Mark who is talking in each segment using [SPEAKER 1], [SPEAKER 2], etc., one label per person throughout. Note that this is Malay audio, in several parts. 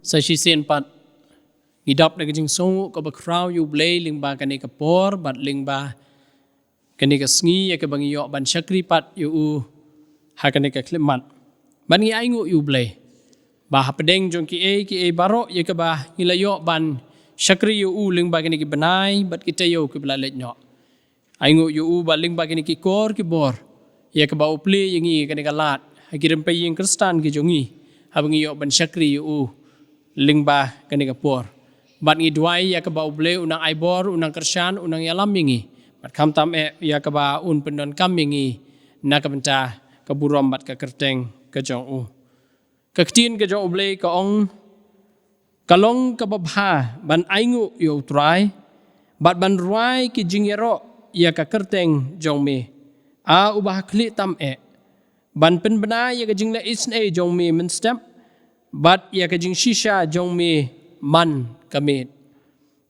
[SPEAKER 1] sa si sen pat gidap na kajing songo ka bakraw yu blei lyngba kane ka por bat lyngba kane ka sngi ya ka bangiyo ban shakri pat yu ha kane ka klimat ban ngi aingu yu blei ba hapedeng jong ki e baroh ya ka ba ilayo ban shakri yu lyngba kane ki banai bat kita yo ki blalet nyo aingu yu ba lyngba kane ki kor ki bor ya ka ba uple yangi kane ka lat hakirim pe ying kristan ki jongi habangiyo ban shakri yu lyngba kane ka por bat ngi duai ya ka ba uble unang aibor unang kershan unang yalam yangi bat kam tam ya ka ba un pendon kam yangi na ka bynta ka burom bat ka kerteng ka jong ka ktin ka jong uble ka ong kalong ka babha ban aingu yu trai bat ban ruai ki jingyaro ya ka kerteng jong me a ubah kli tam ban pen bena ya ka jingla isne jong me men step bat ya ka jing shisha jong me man kamet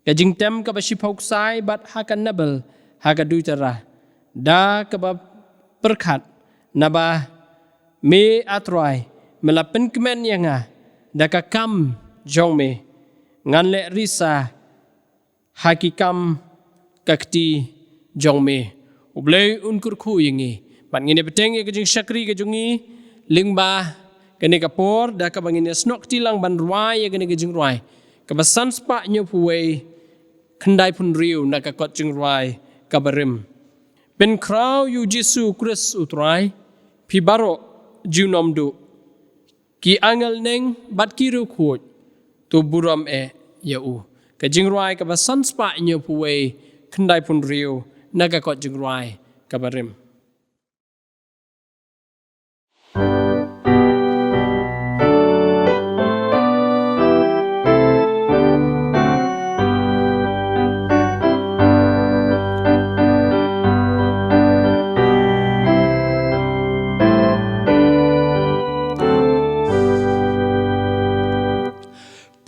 [SPEAKER 1] ka jing tem ka ba shipok sai bat ha ka nabel ha ka duitara da ka ba perkhat na ba me atrai mela pen kemen yanga da ka kam jong me ngan le risa hakikam kakti jong me Blei Un kyrkhu yangi bat ngine beteng ka jingshakri ka jongi lyngba kane ka por da ka bangine snok tilang ban ruai ya kane ka Jingrwai ka basan spa nyo puwe khandai pun riu na ka kot Jingrwai ka barim pen kraw yu Jesu Kris utrai pi baroh junom du ki angel neng bat kyrkhu tu buram yau ka Jingrwai ka basan spa nyo puwe khandai pun riu naga kot Jingrwai kabarim.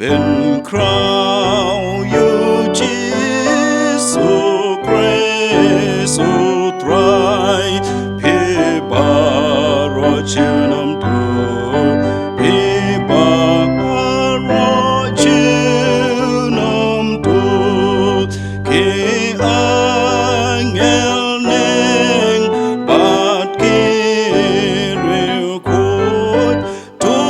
[SPEAKER 2] Ben crown you Jesus utrai pi baroh chinam tu pi baroh chinam tu ki angel neng bat kyrkhu tu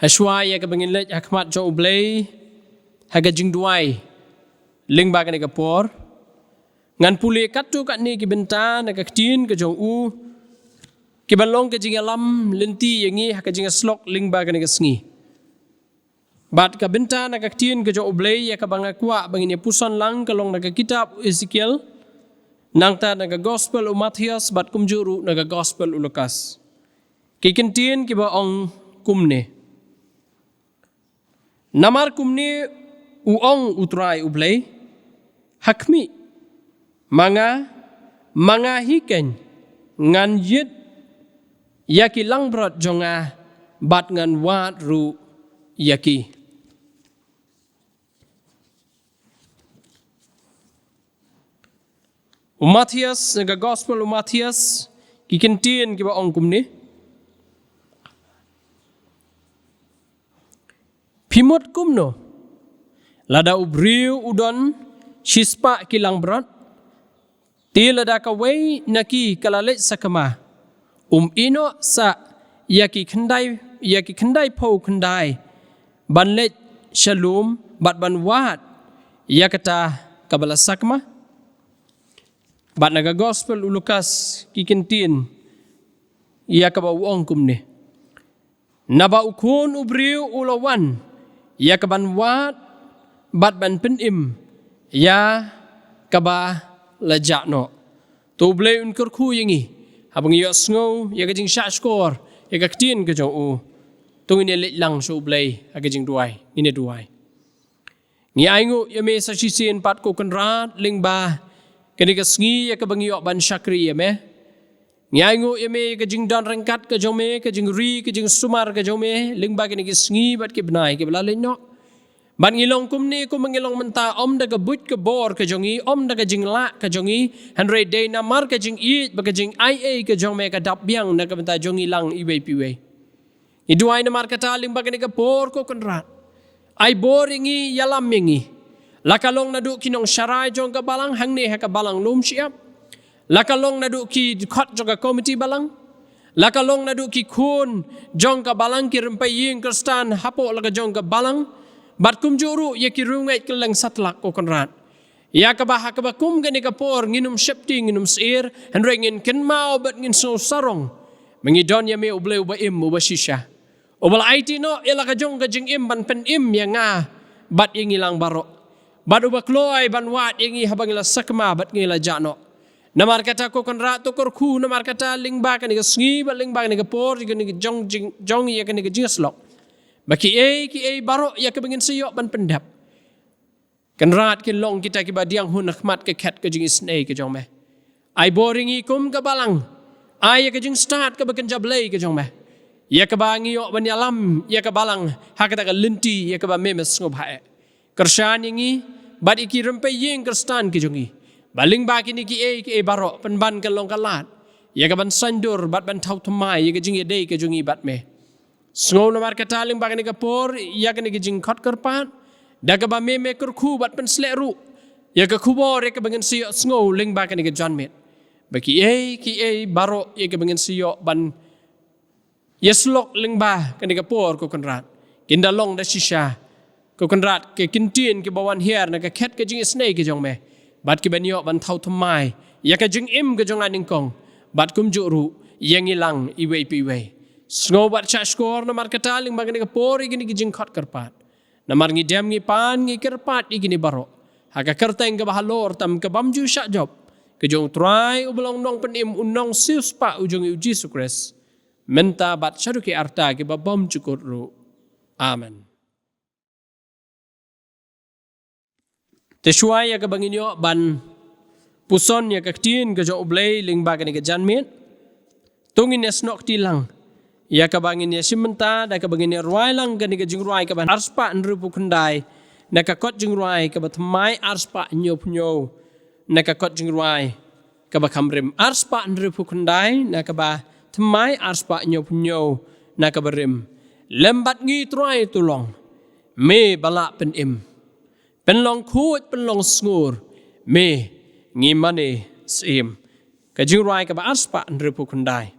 [SPEAKER 1] Ashwai ya ka bangin lech khmat jong Blei haga Jingrwai lyngba kan ka por ngan puli kat tu kat ni ki bynta na ka tin ka jong u ki balong ka Nonggialam linti yangi haga jingaslok lyngba kan ka sngi bat ka bynta na ka tin ka jong Blei ya ka bangakwa bangin ya puson lang kalong na ka kitab Ezekiel nangta na ka gospel u Matthias bat kumjuru na ka gospel u Lukas ki kintin ki ba ong kumne namar kumni uong utrai ublei hakmi mga hiken ngan yit yaki langbrot jonga bat ngan wat ru yaki Matthias nga gospel Matthias kikintin kiba ong kumni Pimut kumno, lada ubriu udon, shispa kilang berat, ti lada kawai naki kalalet sakama, ino sa yaki kendai pau kendai, banlet shalom bat banwat, yakata kabala sakama, bat naga gospel ulukas kikintin, yakaba uong kumne, naba ukun ubriu ulawan, ya kaban wat bat ban penim ya kaba lajakno to Blei Un kyrkhu yangi habang yo sngow ya ka jingshakri ya ka tin ka jong u tungin ya lang so Blei aga Jingrwai ine duai ngi aingu ya me sa sisin pat ko kanrat lyngba kani ka sngi ya ka bang yo ban shakri ya me ngi aingu ya me ka jingdon rangkat ka jong me ka jingri ka jing sumar ka jong me lyngba kani ka sngi bat ki bnai ki bla no ban ngilong kumni ko mangilong menta om daga but ka bor ka jongi om daga jingla ka jongi hanre day na mar ka jing eat baga jing ia ka jong me ka dap biang na ka menta jongi lang iwe piwe iduai na mar ka taling baga ni ka por ko konrat ai boringi yalam mingi lakalong na du kinong sharai jong ka balang hangne ha ka balang lumshyiap lakalong na du ki khot jong ka committee balang lakalong na du ki kun jong ka balang ki rempai ying kristan hapo laga jong ka balang bat kumjuru ya ki rungai kelang satlak ko konrat ya kabah kabakum gani kapor nginum shepti nginum sir henrengin kenmau bat ngin so sarong mengidon ya me ublei ubaim ubashisha ubal IT no ela ka jong ka jing im ban pen im ya nga bat ingilang baroh bat ubakloi ban wat ingi habang ila sakma bat ngila jano namar kata ko konrat to kyrkhu namar kata lyngba kan ga sngi bat lyngba kan ga por ga jong ya kan ga jingaslok Baki ki baroh ya kebingin siyok ban pendap. Kenrat long kita kiba diang hun khmat ke khat ke jing isnei ke jong me. Ai boring ikum ke balang. Ai ke jing start ke bakan jablei ke jong me. Ya ke bangi yok ban yalam ya ke balang hakata ke linti ya ke ba memes sngewbha. Kershan ingi bat iki rempe ying kristan ke jongi. Baling ba kini ki baroh penban ke long kalat. Ya ke ban sandur bat ban tau thmai ya ke jing yedei ke jongi bat me. Snow na mar kataling bagani ka por ya ka nigi jing khot karpat daga ba me kyrkhu bat pen sleru ya ka khubor ya ka bangen siyo snow ling ba ka nigi janmet baki ki baroh ya ka bangen siyo ban yeslok ling ba ka nigi por ko konrat kindalong da shisha ko konrat ke kintin ke bawan hier na ka khet ka jing snake ke jong me bat ki banyo ban thau thmai ya ka jing im ka jong aning kong bat kum juru yang ilang iwe piwe Snow bat chashkor na mar kataling bagani ka pori gini jing khot karpat na mar ngidem ngi pan ngi karpat igini baroh haka kerteng ka bahalor tam ka bamju syak job ke jong try ublong nong penim unong siuspa ujung uji sukres menta bat shaduki arta ke babam cukur ru amen Teshuai ya ka banginyo ban puson ya ka tin ka jong Blei lyngba ka janmet tungin esnok tilang ya ka bangin ya simenta da ka bangin ya ruai lang gani ka Jingrwai ka ban arspa nrupu kundai na ka khot Jingrwai ka batmai arspa nyo na ka khot Jingrwai ka ba kamrim arspa nrupu kundai na ka ba tmai arspa nyo na ka barim lembat ngi truai tulong me bala pen im pen long khut pen long sngur me ngi mane sim ka Jingrwai ka ba arspa nrupu kundai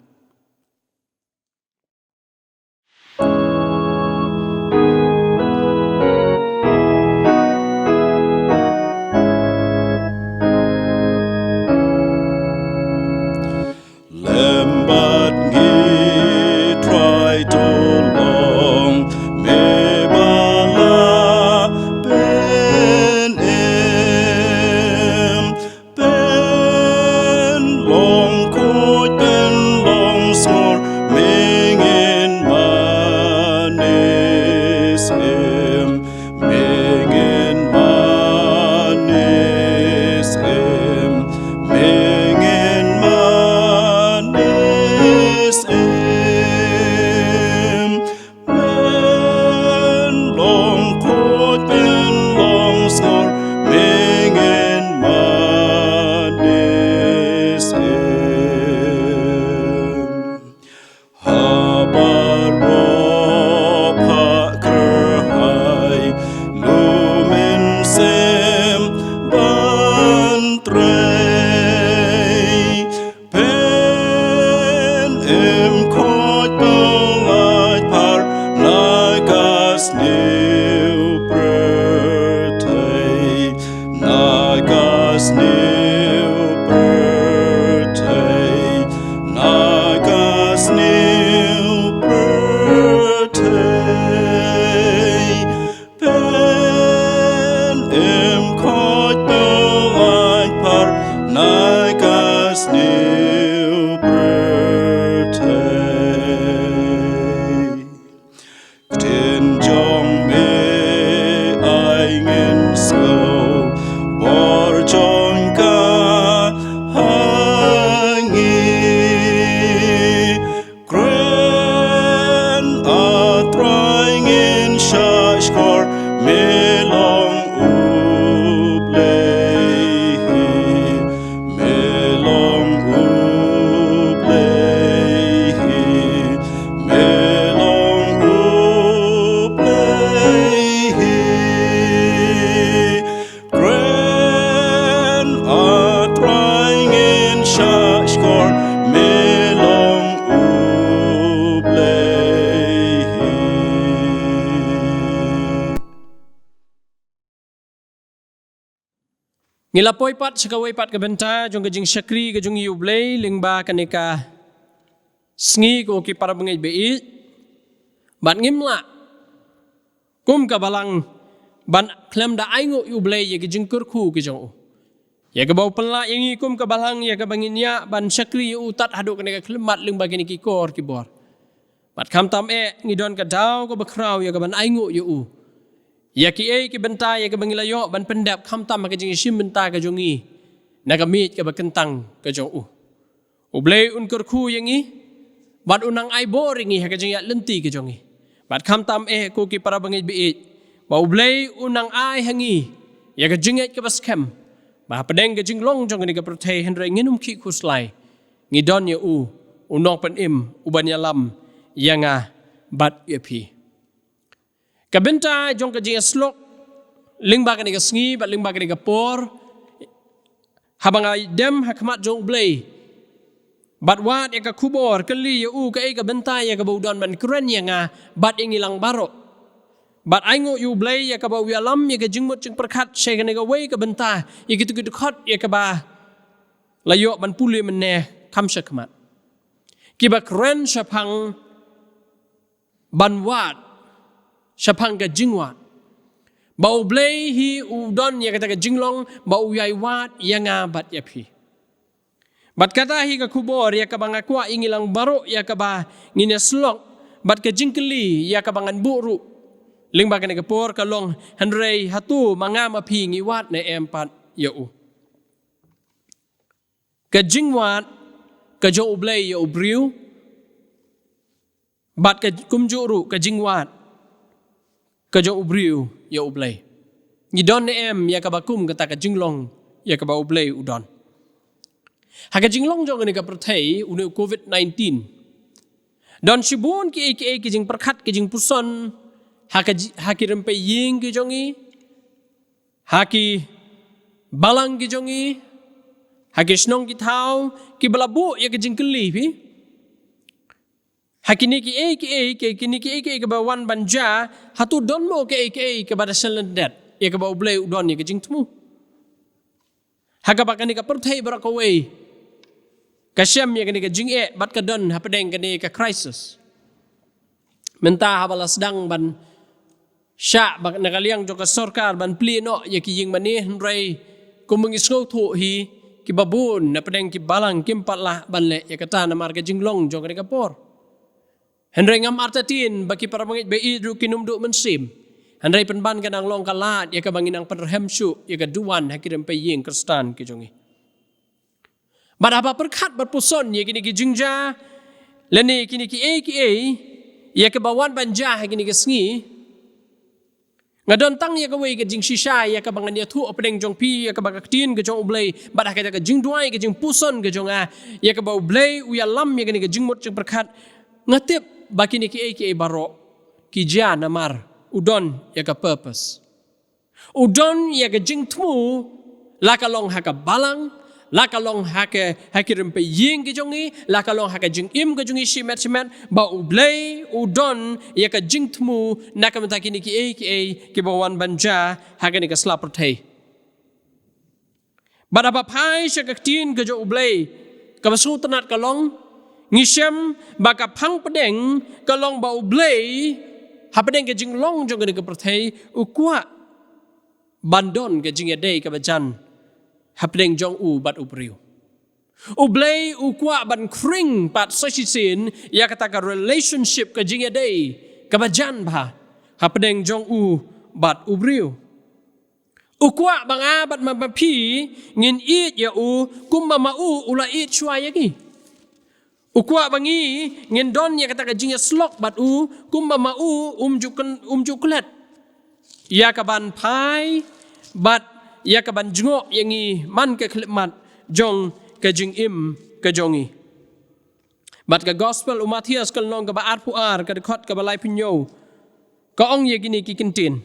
[SPEAKER 2] trei pen khot bang par nagas new birthday nagas new birthday nagas new birthday pen khot bang par nagas new birthday tin jong me ai ngin slow bor jong ka hangi grand a trying in shashkor me long u blei me long u blei me long u blei grand a trying in shashkor me long u blei
[SPEAKER 1] Ngilapoi pat sekawai pat ke bynta jong ke jingshakri ke jong Blei lyngba kaneka sngi ko ki para bengai bei bat ngimla kum ka balang ban klem da aingo Blei ye ke jing kyrkhu ke jong ya ke bau penla yang kum ka balang ya ke banginya ban shakri utat hadu kaneka klemat lyngba kini ki kor ki bor bat kham tam ngidon ka daw ko bakrau ya ke ban aingo yu ya ki ki bynta ya ke bangilayo ban pendap kham tam ka jingshim bynta ka jongi nagamit ka bakentang ka jong Blei Un kyrkhu yang bat unang ai boringi ha ka jing ya lenti ka jongi bat kham tam ko ki para bangai bi ba Blei unang ai hangi ya ka jinget ka baskem ba pedeng ka jinglong jong ni ka protei hendrai nginum ki khuslai ngidon ya Nongpen Nongialam yanga bat yapi ka bynta jong ka jing slok lyngba ka ni ka sngi bat lyngba ka ni ka por habangai dem hakmat jong Blei bat wat ya ka kubor kali ya ka ka bynta ya ka baudon ban kren yanga bat ingilang baroh bat aingo Blei ya ka Nongyalam ya ka jingmut jing perkhat she ka ni ka wei ka bynta ya gitu khot ya ka ba layo ban puli menne kam shakmat ki ba kren shapang ban wat shapang ka Jyrwa bau Blei hi udon ya kata ka jinglong bau yai wat yanga bat yapi bat kata hi ka kubor ya ka bangakwa ingilang baroh ya ka ba ngine slok bat ka jingkeli ya ka bangan buru lyngba ka ni ka por ka long handrei hatu mangam api ngi wat na empat ya ka jingwat ka jo Blei ya briu bat ka kumjuru ka jingwat ka jo briu ya Blei ngidon na ya ka bakum kata ka jinglong ya ka ba Blei udon ha ka jinglong jong ni ka protei unu COVID-19 don shibun ki jing perkhat ki jing puson ha ki rempe ying ki jongi ha ki balang ki jongi ha ki snong ki thau ki balabu ya ka jing keli pi hakini ki ke ba wan banja hatu don mo ke ke ba selendet ya ke ba Blei udon ya ke jing tmu haga ba kan ka perthai barakawai kasyam ya kan ka jing bat ka don ha pedeng kan ka crisis menta ha bala sedang ban sya ba nakaliang jo ka sarkar ban pleno ya ki jing mani rai kumungis ngo thu hi ki babun na pedeng ki balang kim patlah ban le ya kata na mar ka jinglong jo kan ka por Hendrai ngam artatin bagi para bangit bei ru kinum du mensim. Hendrai penban kanang long kalat ya ka banginang penrehemsu ya ka duan hakirim pe ying kristan ki jongi. Bad apa perkhat berpuson ya kini ki jingja leni kini ki ya ka bawan banja kini ki sngi. Ngadon tang ya ka wei ka jing shisha ya ka bangan ya thu opdeng jong pi ya ka bagaktin ka jong Blei bad ka ka jingduai ka jing puson ka jonga ya ka ba Blei uyalam ya kini ka jingmut jing perkhat ngatip bakini ki baroh ki ja namar udon ya ka purpose udon ya ka jing tmu lakalong haka balang, lakalong haka rempe ying ke jongi, lakalong haka jingim ke jongi shimet ba ublei udon ya ka jingtmu nakamata kini ki bawan banja haka ni ka slapertei. Badapa pai syakaktin ke jo ublei ka basu tenat kalong ngisem baka pang pedeng kalong ba ublei hapedeng ke jinglong jong ke pertei ukwa bandon ke jingedei ke bajan hapedeng jong bat ubriu ublei ukwa ban kring pat sosisin ya kata ka relationship ke jingedei ke bajan ba hapedeng jong bat ubriu ukwa banga bat mapi ngin it ya kumma mau ula it chwaya ki ukwa bangi ngin don ya kata ka jingaslok bat kumma mau umjukulat ya kaban pai bat ya kaban jngok yangi man ke khlemat jong ke jingim ke jongi bat ka gospel Mathias kal nong ka ba at puar ka khot ka balai pinyo ka ong ye gini ki kintin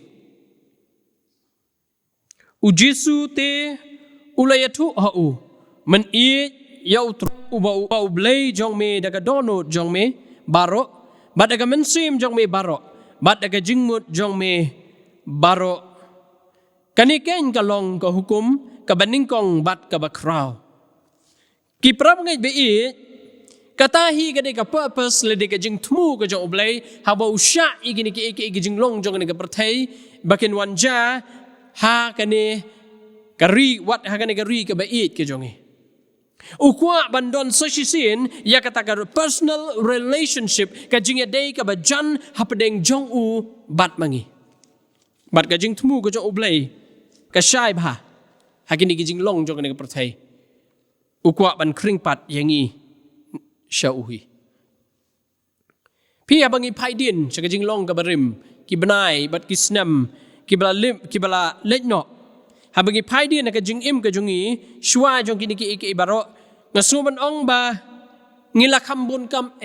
[SPEAKER 1] ujisu te ulayatu hau men i yau ubau blei jong me daga dono jong me baroh bat daga mensim jong me baroh bat daga jingmut jong me baroh kaniken kalong ka hukum ka baningkong bat ka bakraw ki prab ngai be i katahi ka de ka purpose le de ka jing thmu ka jong blei haba usha igini ki jing long jong ne ka perthai bakin wanja ha kane kari wat ha kane kari ka bait ke jongi ukwa bandon sosisin ya kata ka personal relationship ka jinga dei ka bajan hapedeng jong bat mangi bat ka jing thmu ka jong ublei ka shai bha ha kini ki jing long jong ne ka perthai ukwa ban kring pat yangi shauhi pi abangi phaidin sa ka jing long ka barim ki banai bat ki snam kibala letno habagi paidi na ka jingim ka jungi shwa jong kini ki baro ngasuman ong ba ngila khambun kam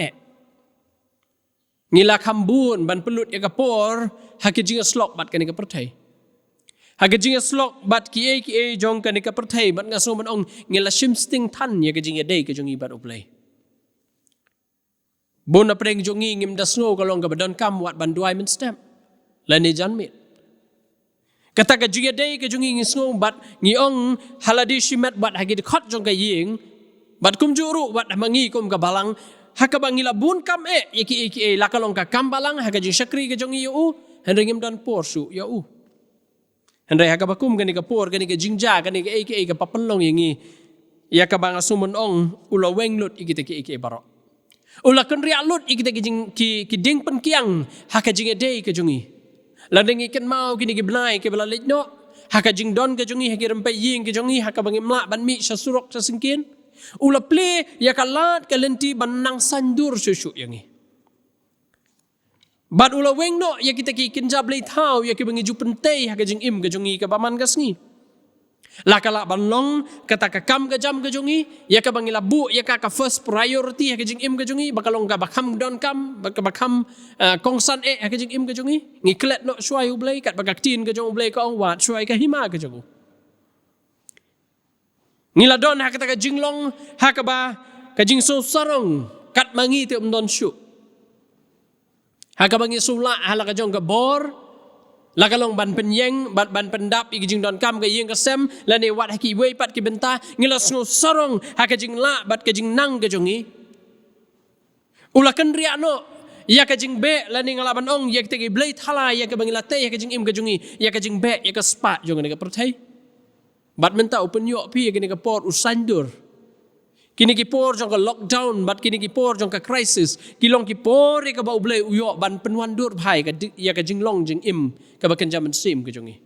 [SPEAKER 1] ngila khambun ban pelut ya kapor hakijing slok bat kani ka perthai hakijing slok bat ki jong kani ka perthai bat ngasuman ong ngila shimsting than ya ka jing dei ka jungi bat uplay bon apreng jongi ngim dasno kalong ka badon kam wat banduai men stem lani janmit kata ka jinga dei ka jungi ngisngong bat ngiong haladi shimat bat hagi khot jong ka ying bat kum juru bat mangi kum ka balang haka bangila bun kam yaki lakalong ka kam balang haka jingshakri ka jongi yu hendringim dan porsu ya hendrai haka bakum gani ka por gani ka jingja gani ka papelong yangi ya ka banga sumun ong ula wenglut ikita ki baro ula kan ria lut ikita ki ding pen kiang haka jinga dei ka jungi ladeng ikan mau kini gibnai ke bala letno haka jing don ke jongi haki rempai ying ke jongi haka bangi mlak ban mi sasurok sasingkin ula ple ya kalat kalenti banang sandur susu yangi bat ula wengno ya kita ki kinja blei thau ya ki bangi jupentei haka jing im ke jongi ke baman kasngi lakala banlong kata ka kam ka jam ka jongi ya ka bangi labu ya ka first priority ha ka jing im ka jongi bakalong ka bakham don kam bakham kongsan ha ka jing im ka jongi ngiklet no shwai ublei kat bagaktin ka jong ublei ka ong wat shwai ka hima ka jongu ngila don ha kata ka jinglong ha ka ba ka jing so sarong kat mangi te don shu ha ka bangi sula hala ka jong ka bor lakalong ban penyeng ban pendap igijing don kam ka yeng kasem lane wat haki wei pat ki bynta ngila sngo sarong hakajing la bat kajing nang ka jongi ulakan ria no ya kajing be lane ngalaban ong ya tegi blei thala ya ka bangila te ya kajing im ka jongi ya kajing be ya ka spa jong ne ka perthai bat menta open yo pi ya ka por usandur kini ki por jong ka lockdown bat kini ki por jong ka crisis kilong ki por ka ba ublei uyo ban penwandur bhai ka ya ka jinglong jing im ka bakan jaman sim ka jongi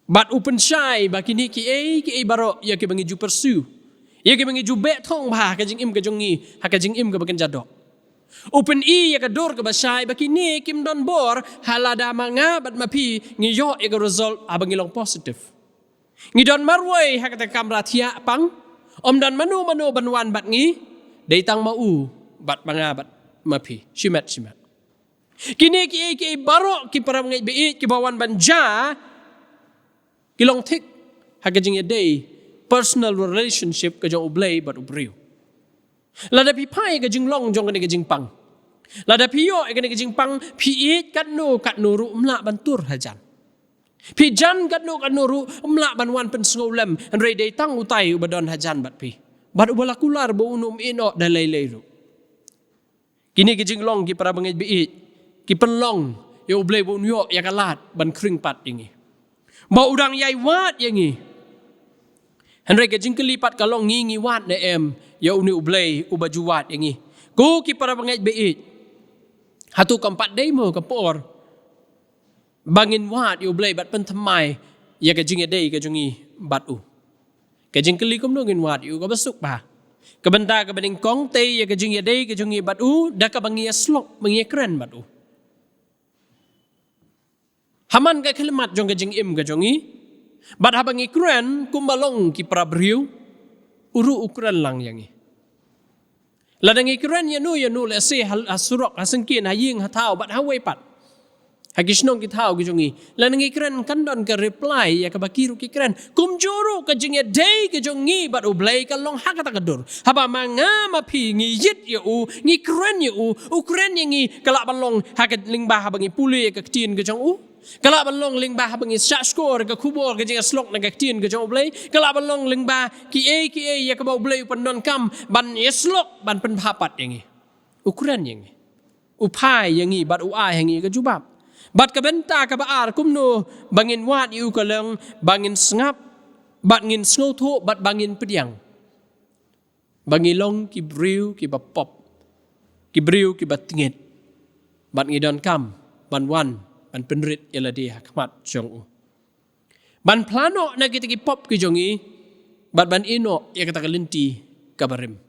[SPEAKER 1] bat open shai ba kini ki baro ya ki bangi ju pursue ya ki bangi ju be thong bha ka jing im ka jongi ha ka jing im ka bakan jadok open ya ka dor ka ba shai ba kini kim don bor halada manga bat mapi ngiyo ya ka result abangilong positive ngidon marwai hakata kamra thia pang om dan manu banwan bat ngi dei tang mau bat manga bat mapi shimat kini ki baro ki param ngai be ki bawan banja kilong tik hakajing day personal relationship ka jong ublay but ubriu lada pi pai ka jing long jong ka jing pang lada pi yo ka jing pang pi it kat no ru mla bantur hajan pi jan kat no ru mla ban wan pen sngewlem an re day tang utai ubadon hajan bat pi bat ubalakular bo unum ino dalai leiru kini ka jing long ki para bangej bi ki penlong yo ublay bo unyo ya kalat ban kring pat ingi ba udang yai wat yangi Henry ke jingkeli pat kalong ngi wat ne ya uni ublay ubajuat yangi. Ko ki para bangaj beit. Hatu kampat day mo kapor. Bangin wat ya ublay bat pentamai ya ke jingya day ke jungi bat u. Ke jingkeli kum nungin wat yu ka basuk ba. Kebenta ke bening kong te ya ke jingya day ke jungi bat u da ka bangi slok bangi kren bat u. Haman ka kelimat jong ke jing ke jungi bat habang ikren kumbalong ki prabriu uru ukran lang yangi ladang ikren yanu le se hasurok hasengkin haying hatau bat hawai pat hagisnong ki tau gijongi ladang ikren kandon ke reply ya ka bakiru ki kren kumjuru ka jingya day ke jongi bat ublay kalong hakata kadur haba manga mapi ngi yit ya u ngi kren ya u ukren yangi kalak balong hakat lyngba habang ipuli ka tin ke jong u Kalak balong lyngba habang isyak skor ke kubur ke jing slok na kaktin ke jong ublay. Kalak balong lyngba ki ya ke bau ublay upan Nongkam ban yeslok ban pen papat yangi. Ukuran yangi. Upai yangi bat uai yangi ke jubab. Bat ke bynta ke baar kumno bangin wat yu ke leng bangin sngap bat ngin sngoto bat bangin pediang. Bangilong ki briu ki bapop. Ki briu ki batingit. Bat ngidon kam ban wan ban penrit yala dia khmat jong u ban plano na kita ki pop ki jongi bat ban ino ya kata kalinti kabarim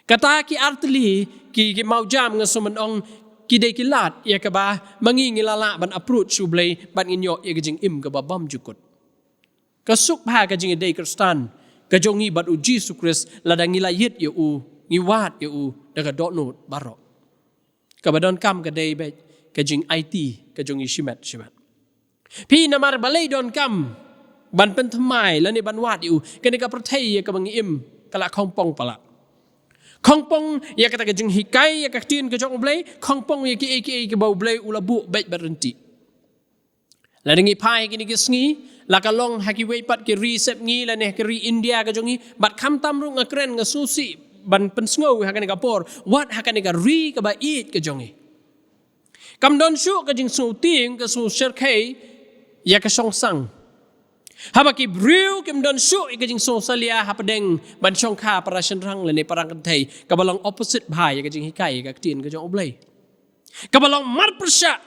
[SPEAKER 1] kata ki artli ki mau jam ngasumen ong ki de kilat ya ka ba mangi ngilala ban approach ublay ban inyo ya jing ka ba bam jukut kasuk bha ka jing de kristan ka jongi bat u Jesus Christ ladang ngilayit ya u ngiwat ya u daga donot baroh ka badon kam ka de be kajing IT kajong shimat pi namar balay don kam ban pentamai lani ban wat yu kani ka protei ka bang kala khongpong pala khongpong ya kata kajing hikai ya kaktin kajong ublay khongpong ya ki ke bau blay ulabu bet berhenti lani pai kini ki sngi la kalong haki wei pat ki reset ngi lani ki ri India kajongi bat kham tam ru ngakren ngasusi ban pensngau hakani ka por wat hakani ka ri ka ba it kajongi Kam don shu ka jing su ting ka su sherkei ya ka song sang. Haba ki briu kim don shu ka jing su salia hapadeng ban song kha para shenrang le ne parang kan thei ka balong opposite bhai ka jing hikai ka tin ka jong oblay. Ka balong mar persya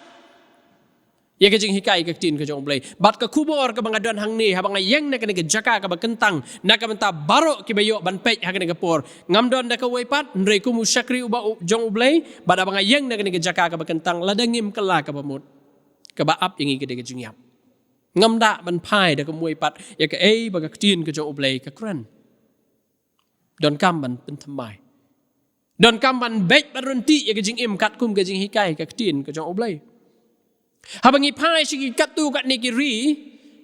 [SPEAKER 1] ya ka jing hikai ka tin ka jong oblay. Bat ka kubor ka bangadon hang ni habang ayeng na ka ni jaka ka bakentang na ka menta baroh ki bayo ban pej ha ka ni por ngam don da ka weipat ndrei ku mushakri uba jong oblay bat abang ayeng na ka ni jaka ka bakentang ladangim kala ka bamut ka baap yang ka de ka jingyap ngam da ban pai da ka weipat ya ka ba ka tin ka jong oblay ka kran don kam ban pentamai don kam ban bej barunti ya ka jing kat kum ka jing hikai ka tin ka jong oblay Habangi pai sigi katu kat negeri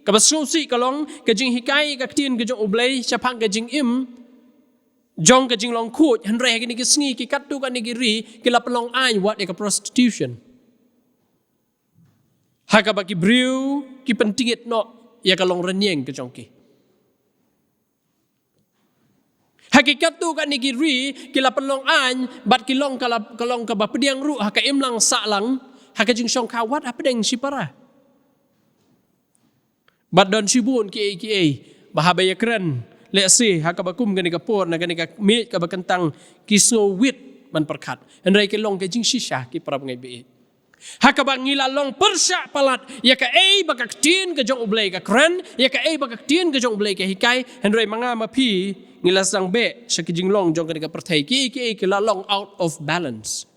[SPEAKER 1] ka basusi kalong ka jing hikai ka tin ka jong ublay chapang ka jing jong ka jing long khot hanre ka ni sngi ki katu kat negeri ki la pelong ai wat ka prostitution ha ka ba ki briu ki pentingit no ya kalong renyeng ka jong ki hakikat tu kat negeri ki la pelong ai bat ki long kalong ka ba pediang ru ha ka lang sa lang Hakajing song kawat apa deng si para. Bat don sibun ki bahabaya keren. Let's see hakabakum gani kapor na gani ka meet ka bakentang kisno wit man perkat. Henry ki long kajing shisha ki para pengai be. Hakabang ngila long persya palat ya ka bakak tin ka jong ublay ka keren ya ka bakak tin ka jong ublay ka hikai Henry manga mapi ngila sang be sa kijing long jong gani ka perthai ki la long out of balance.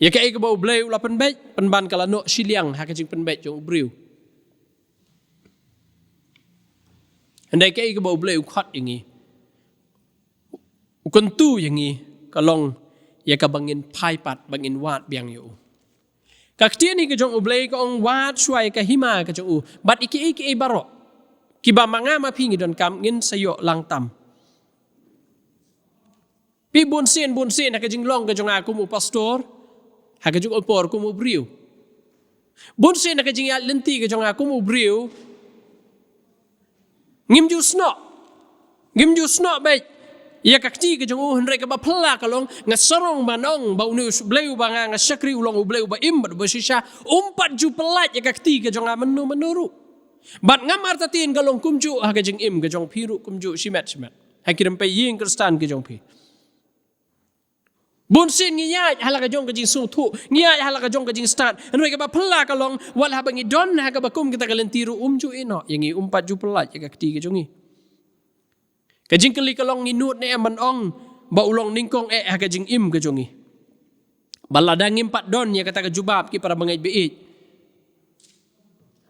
[SPEAKER 1] Ya ka ka bau blay ula penbej penban kala no siliang hakajing penbej jong ubriu. Andai ka bau blay khot yangi. Ukuntu yangi kalong ya ka bangin pai pat bangin wat biang yu. Kaktian ni ka jong ublay ka ong wat suai ka hima ka jong u bat iki baroh. kiba manga mapi ngidon kam ngin sayo lang tam pi bunsin haka jinglong ka jong aku mu pastor haka jong opor ku mu briu bunsin haka jing yat lenti ka jong aku mu briu ngimju sno baik ya kakti ke jong henre ka ba phla ka long nga sarong manong ba unu Blei Un ba nga shakri ulong Blei Un ba imbat ba shisha umpat ju pelat ya kakti ke jong menuru bat ngamar tatin ka long kumju ha ka jing im ke jong piru kumju shimet hakiram pe ying kristan ke jong pi bunsin ngiyat hala ka jong ka jing sutu ngiyat hala ka jong ka jing start henre ka ba phla ka long wal ha bangi don ha ka ba kum kita ka lentiru umju ino yangi umpat ju pelat ya kakti ke jongi kajing kali kalong nginut ne man ong ba ulong ningkong kajing im kajongi baladang impat don ya kata kajubab ki para bangai beit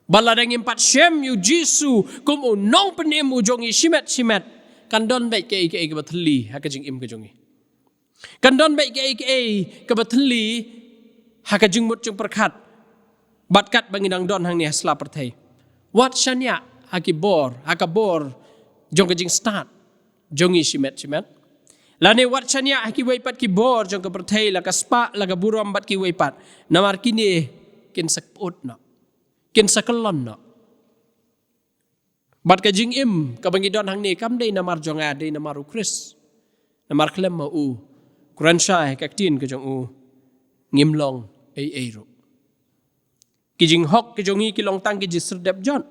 [SPEAKER 1] baladang impat shem yu jisu kum nong penim ujongi shimet kan don baik ke ke bathli kajing im kajongi kan don baik ke bathli kajing mut jung perkat batkat bangidang don hang ni hasla perthai wat shanya hakibor jong kajing start jongi shimet lane wat chanya ki weipat ki bor jong ka perthai la ka spa la ka buram bat ki weipat namar kini kin sakput no kin sakalon no bat ka jing im ka bangi don hang ni kam dei namar jonga dei namar ukris namar klem ma u kuran shai ka tin ka jong u ngimlong ei ro ki jing hok ki jongi ki long tang ki jisr dep jon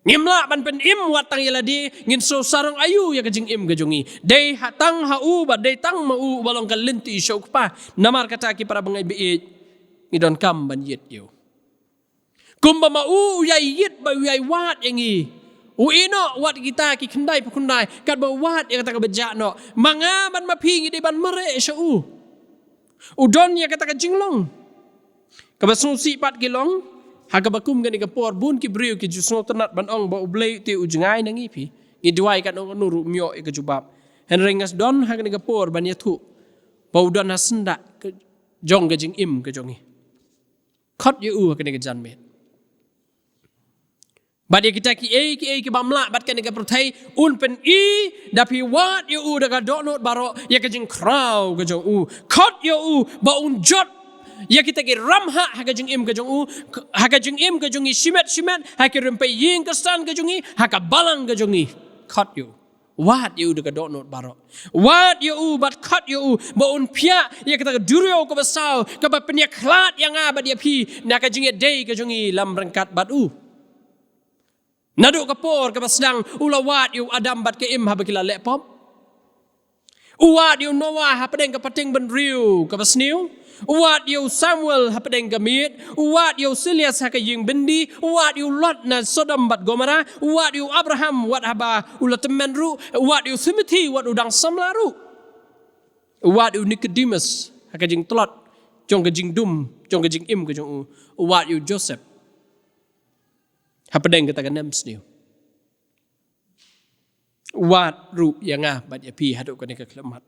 [SPEAKER 1] ngimla ban pen im wat tang yala di ngin so sarang ayu ya kajing im gajongi dei hatang hau ba dei tang mau balong kalinti syok pa namar kata ki para bangai beet ngidon kam ban yet yo kumba mau yai yet ba yai wat yangi u ino wat kita ki khandai pukundai kat ba wat ya kata ka beja no manga ban mapi ngi ban mare sya u don ya kata ka jinglong ka basu si pat kilong haka bakum gani ka por bun ki briu ki jusno tenat ban ong ba Blei ti ujengai nangi pi ngi diwai kan ong nuru myo e ka jubab henrengas don haka ni ka por ban yathu ba udon hasenda jong ga jing im ka jongi khot yu u haka ni ka janme bat ya kita ki bamla bat kan ni ka perthai un pen i dapi wat yu u da ka donot baroh ya ka jing kraw ka jong u khot yu u ba un jot ya kita ki ramha haka jing im ka jong u haka jing im ka jongi shimet haka rempe ying ka stan ka jongi haka balang ka jongi khot yu wat yu de ka donot baro wat yu bat khot yu ba un pia ya kita ka duryo ko basau ka ba penya khlat yang ba dia pi na ka jing dei ka jongi lam rangkat bat u nadu ka por ka basdang ulawat yu adam bat ke im ha bakila lepom uwat yu Noah ha padeng ka pating ben riu ka basniu uwat yu Samuel ha padeng ka miet uwat yu Silas ha ka ying bendi uwat yu Lot na Sodom bat Gomora uwat yu Abraham wat haba ulatemen ru uwat yu Timothy wat udang samlaru uwat yu Nicodemus ha ka jing tlot jong ka jing dum jong ka jing im ka jong uwat yu Joseph ha padeng ka ta ka nem sniu wat ru yang bat ya pi hadu kan ka klemat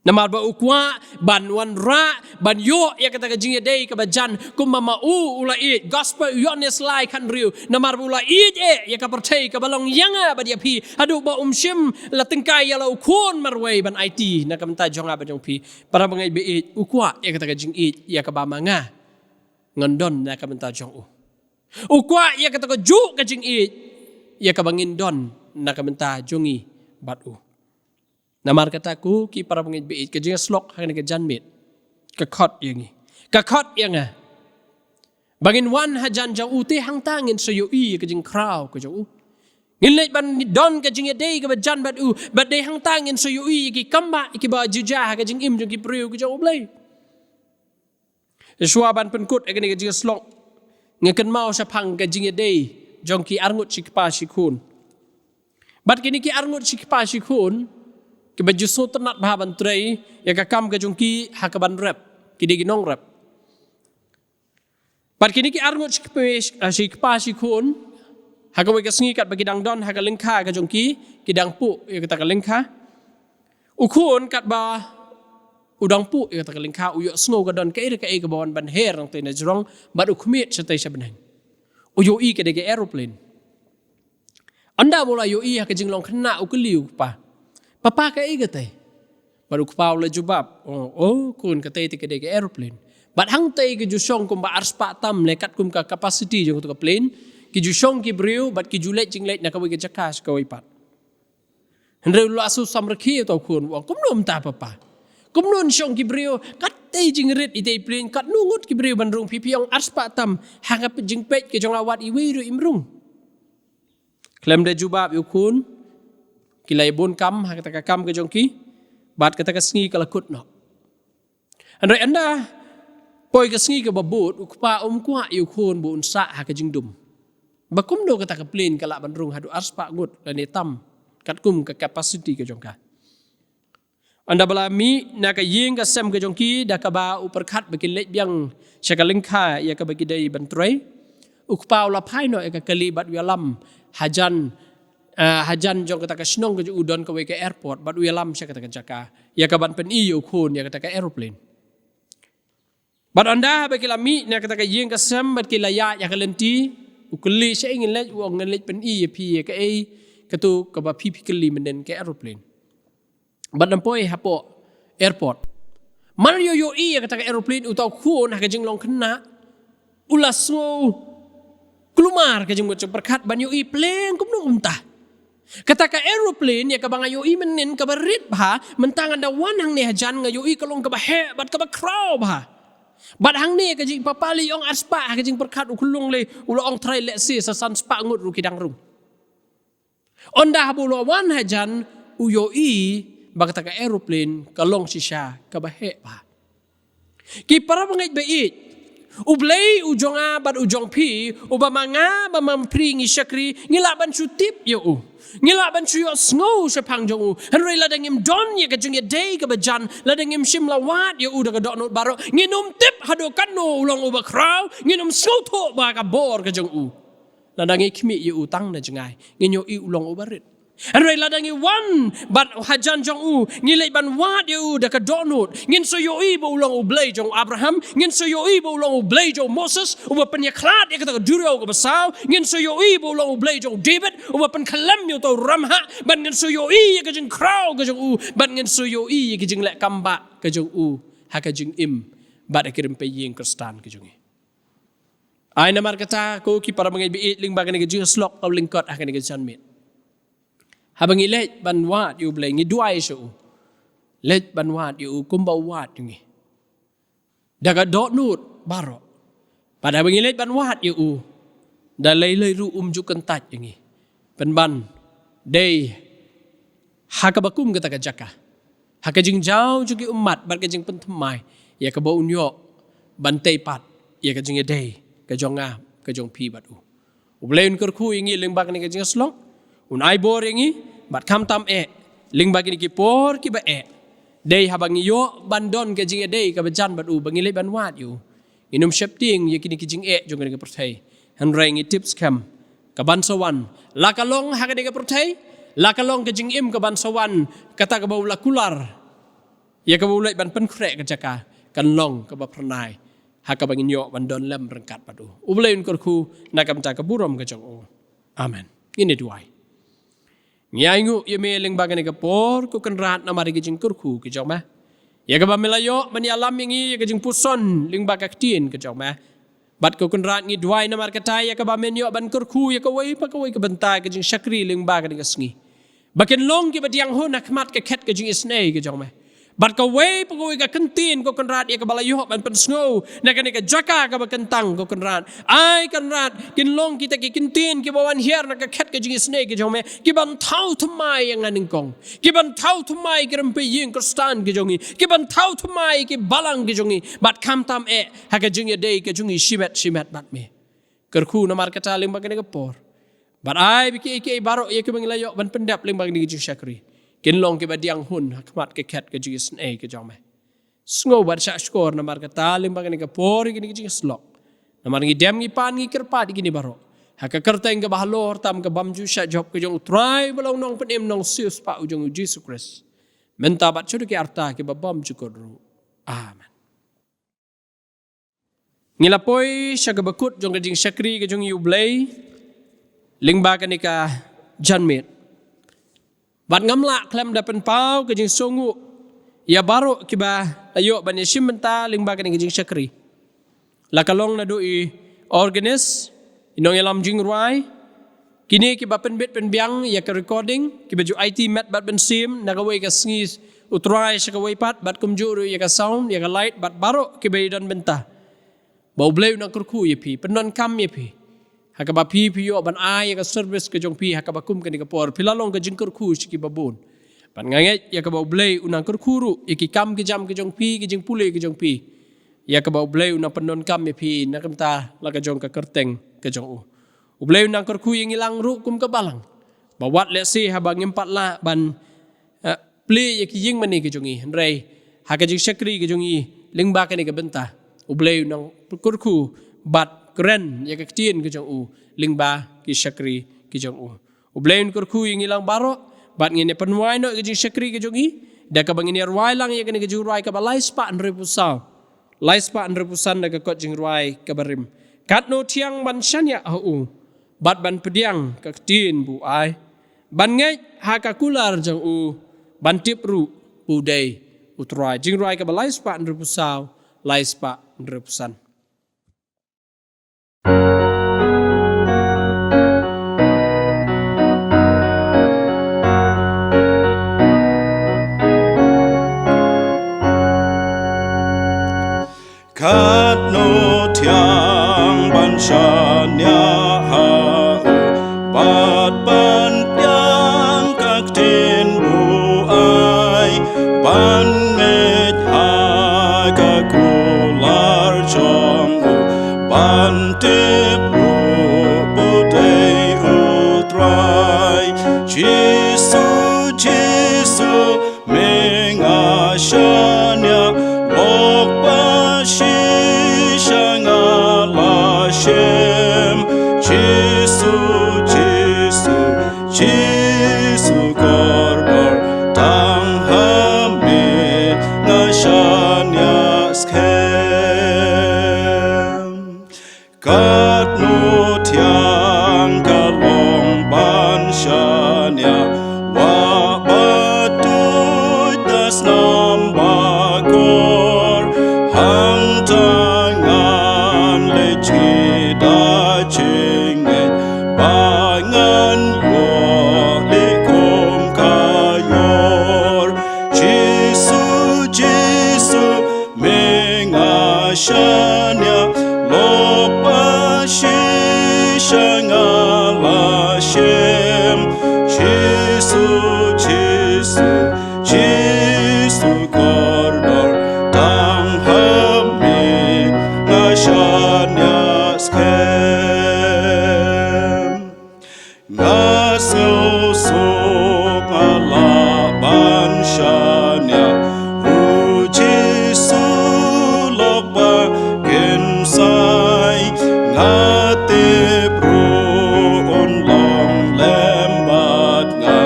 [SPEAKER 1] namar ba ukwa ban wan ra ban yo ya kata ka jingya dei ka bajan kumma ma u ula it gospel yones lai kan riu namar ula it ya ka pertai ka balong yanga bat ya pi hadu ba shim la tengkai ya la ukon marway ban IT na kam ta jonga ba jong pi para bangai be it ukwa ya kata ka jing it ya ka ba manga ngondon na kam ta jong ukwa ya kata ka ju ka jing it ya ka bangin don na kamenta jongi batu namar kataku ki para pengit beit ke jinga slok hang ke janmit ka khot yang bangin wan hajan jau te hang tangin so yo i ke jing kraw ke jau ngin leit ban don ke jinga dei ke jan batu bat dei hang tangin so yo i ki kamba ki ba juja ke jing im jong ki priu ke jau Blei Yeshua ban penkut ke jinga slok ngeken mau sapang ke jinga dei jong ki arngut sikpa sikun bat kini ki arngut sikpa sikun ki baju so ternat bahaban trai ya ka kam ka jong ki hakaban rap ki de ginong rap bat kini ki arngut sikpa sikun hakawe ka sngi kat bagi dang don haka lengkha ka jong ki dang pu ya ka ta lengkha ukun kat ba udang pu ya ka ta lengkha uyo snow ka don ka ka bawan ban her ang te na jrong bat ukmit sa tay sa benang uyo i ka de aeroplane Anda mulai yoi hak jing long kena ukeliu pa. Papa ka igate. Baru kepau le jubab. Kun kate ti ke aeroplane. But hang tay ke jusong kum ba arspa tam lekat kum ka capacity jong tu ka plane. Ki jusong ki briu but ki julet jinglet na kawi ke jakas kawi pat. Henry lu asu samrekhi tau kun wong kum nom ta papa. Kum non syong ki briu kat tay jingrit ite plane kat nungut ki briu bandrung pipiong arspa tam hang ap jingpet ke jong awat iwi ru imrung. Klem de jubab yu kun kilai bon kam hang kata kam ke jong ki bat kata ka sngi kala kut no. Henry anda poi ka sngi ka babut ukpa kwa yu kun bu unsa ha ka jingdum. Bakum do kata ka plane kala bandrung hadu arspa gut dan tam kat kum ka capacity ke jong ka. Anda balami na ka ying ka sem ke jong ki da ka ba uperkhat bagi lek biang syakalingkha ya ka bagi dai bantrei ukpa la phai no ka kali bat wialam hajan jong kata ka snong ke udon ka we ke airport bat wialam sya kata ka jaka ya ka ban pen yu kun ya kata ka aeroplane. Bat anda bagi lami na kata ka ying ka sem bat kilaya ya ka lenti ukeli sya ingin lek wong ngelet pen ya pi ka katu ka ba pi keli menen ke aeroplane. Bat nampoi hapo airport. Man yo kata ka aeroplane utau kun ha ka jing long kena ulas kelumar ka jing perkat ban yo plane kum nung umta. Kata ka aeroplane ya ka bang yo menen ka barit ba mentang anda wan hang ne hajan nga yo kalong ka ba he bat ka ba kraw ba. Bat hang ne ka jing papali ong aspa ka jing perkat ukulung le ulo ong try let see sa san spa ngut ru kidang rung. Onda habulo wan hajan uyo bagata ka aeroplane kalong sisya kabahe pa. Ki para mangait bait. Blei ujonga bat ujong pi ubamanga bamampri ngishakri ngilaban sutip yo. Ngilaban suyo sngo sa pangjong henry ladangim don ya ka jung ya day ka bajan ladangim shimla wat yo uda ka donot baroh nginum tip hado kanno ulong uba kraw nginum sngoto ba ka bor ka jong ladangi kimi yo utang na jengai nginyo ulong ubarit. Henry ladangi wan ban hajan jong ngilai ban wat yo da ka donut ngin so yo bo ulong blei jong Abraham ngin so yo bo ulong blei jong Moses uba pen ya klat ya ka Jyrwa ka basaw ngin so yo bo ulong blei jong David uba pen kalam yo to ramha ban ngin so yo ya ka jing kraw ka jong ban ngin so yo ya ka jing lek kamba ka jong ha ka jing bat akirim pe ying kristan ka jong ay namar kata ko ki para mangai biit ling bagan ka jing slok taw lingkot ha ka ni ka janmit. Habang ilet banwat yu blei ngiduai syu. Let banwat yu kumbawat yu ngi. Daga dot nut baroh. Pada habang ilet banwat yu da lei ru ju kentat yu ngi. Penban day hakabakum kata ka jaka. Hakajing jau jugi umat bar kajing pentemai ya ka bau unyo bantai pat ya kajing day ka jonga ka jong pi batu. Blei Un kyrkhu ingi lyngba ni kajing slong. Unai bor yangi bat kam tam lyngba ni ki por ki ba day habang yo bandon ke jing day ka bajan bat bangi le ban wat yu inum shepting ye kini ki jing jong ni ka perthai han rangi tips kam ka ban sawan la kalong ha ka ka perthai la kalong ke jing ka ban sawan kata ka bau la kular ye ka bau le ban pen krek ka jaka kan long ka ba pranai ha ka bangin yo bandon lem rengkat batu Blei Un kyrkhu na kam ta ka burom ka jong amen ini duai. Ngiangu ye me lyngba ka por ku kenrat na mari jing kyrkhu ki jong ma. Ya ka ba melayo Nongialam ingi ya ka jing puson lyngba ka tin ki jong ma. Bat ku kenrat ngi duai na mar katai ya ka ba menyo ban kyrkhu ya ka wai pa ka wai ka bynta ka jingshakri lyngba ka sngi. Bakin long ki ba diang ho na khmat ka khet ka jing isnei ki jong ma. Bat ka wai pa ka wai ka kentin ku kenrat ya ka balayo ban pen sngo na ka jaka ka ba kentang ku kenrat. Ai kenrat kin long kita ki kentin ki bawan hier na ka khet ka jing isnei ki jong ma. Ki ban thau thumai yang aning kong. Ki ban thau thumai ki rempe ying kristan ki jongi. Ki ban thau thumai ki balang ki jongi. Bat kam tam ha ka jing ya day ka jongi shimet bat me. Kyrkhu na mar kata lyngba ka por. Bat ai biki baroh ye ka banglayo ban pendap lyngba ni jingshakri. Kin long ke badiang hun hakmat ke khat ke jis ke jong me sngo bar sha skor na mar ka talim bang ni ka por ki ni jis slok na mar ngi dem ngi pan ngi kerpat ki ni baro haka kerteng ke bahlor tam ke bamju sha job ke jong try belong nong penem nong sius pa ujung Jesus Christ menta bat chudu ki arta ke babam jukodru amen. Ngilapoi sya ke bakut jong ke jingshakri ke jong yu blei lyngba ka ni ka janmit. Bat ngamla klem dapen pau ke jing songu ya baroh kiba ayo banyashim bynta lyngba kane ke jingshakri. La kalong na doi organist Nonggialam Jingrwai kini kiba penbit penbiang ya ke recording kiba ju IT mat bat bensim nagawai ka sngi utrai sakawai pat bat kumjuru ya ka sound ya ka light bat baroh kiba idan bynta. Bau Blei Un kyrkhu ya pi penon kam ya pi. Hakaba pi yo ban ai ka service ke jong pi hakaba kum kani ka por pilalong ka jing kyrkhu siki babun ban nganget ya ka bau Blei Un kyrkhu ru iki kam ke jam ke jong pi ke jing pule ke jong pi ya ka bau Blei Un penon kam ya pi nakamta la ka jong ka kerteng ke jong u Blei Un kyrkhu yang ilang ru kum ka balang bawat le si habang empat la ban ple ya ki jing mani ke jong i rei ha ka jing shakri ke jong i lyngba kani ka bynta Blei Un kyrkhu bat keren ya ketien ke jong u lyngba ki shakri ki jong u Blei Un kyrkhu yang ilang baroh bat ngene penwai no ke jing shakri ke jong i da ka bangini arwai lang ya ke Jyrwa ka balai spa repusau lai spa repusan da ka khot Jingrwai ka barim kat no thiang ban shanya hu bat ban pediang ka ketien bu ai ban ngai ha ka kular jong u ban tip ru bu dei utrai Jingrwai ka balai spa repusau lai spa repusan.
[SPEAKER 2] Khot thiang ban shanya ha bat ban piang kak tin bu ai ban nget ha ka kular jong ban tip ru bu dei utrai Jisu menga shanya Jisu korbar tang hame ngashanya skem kat no thiang kalong ban shanya wa batut das nam bakor hang tangan lechi da chinget bangan shanya lokpa shishanga la shem Jisu kordor tang hame ngashanya skem ngaso sok ala ban shanya ngate bro on long lembat nga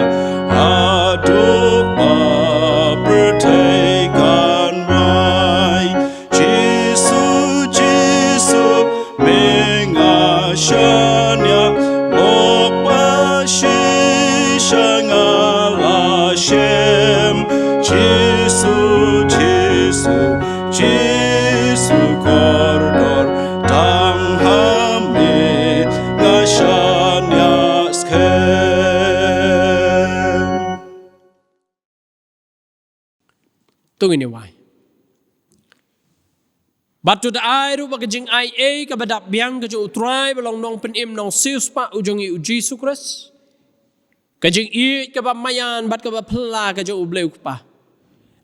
[SPEAKER 2] aduk ba bertekan mai Jisu mengashanya lokpa shishanga la shem Jisu kordor tang hame ngashanya skem
[SPEAKER 1] tungini wai batu da ai ru baka jing ai e ka badap biang ka ju utrai balong nong pen im nong sius pa ujongi uji sukres ka jing i ka ba mayan bat ka ba phla ka ju Blei Un pa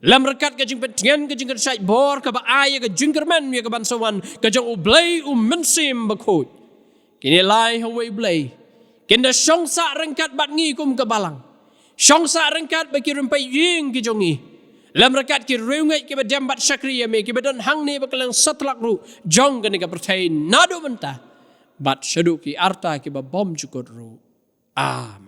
[SPEAKER 1] lam rekat ka jing petian ka jing sai bor ka ba ai ka jingkerman ya ka ban sawan ka jong Blei Un mensim ba khot kini lai hawai Blei kinda shongsa rengkat bat ngi kum ka balang shongsa rengkat ba kirim pai ying ki jongi lam rekat ki reungai ki ba jambat shakri ya me ki ba don hang ne ba kalang satlak ru jong ka ni ka pertain nado bynta bat shadu ki arta ki ba bom cukut ru amen.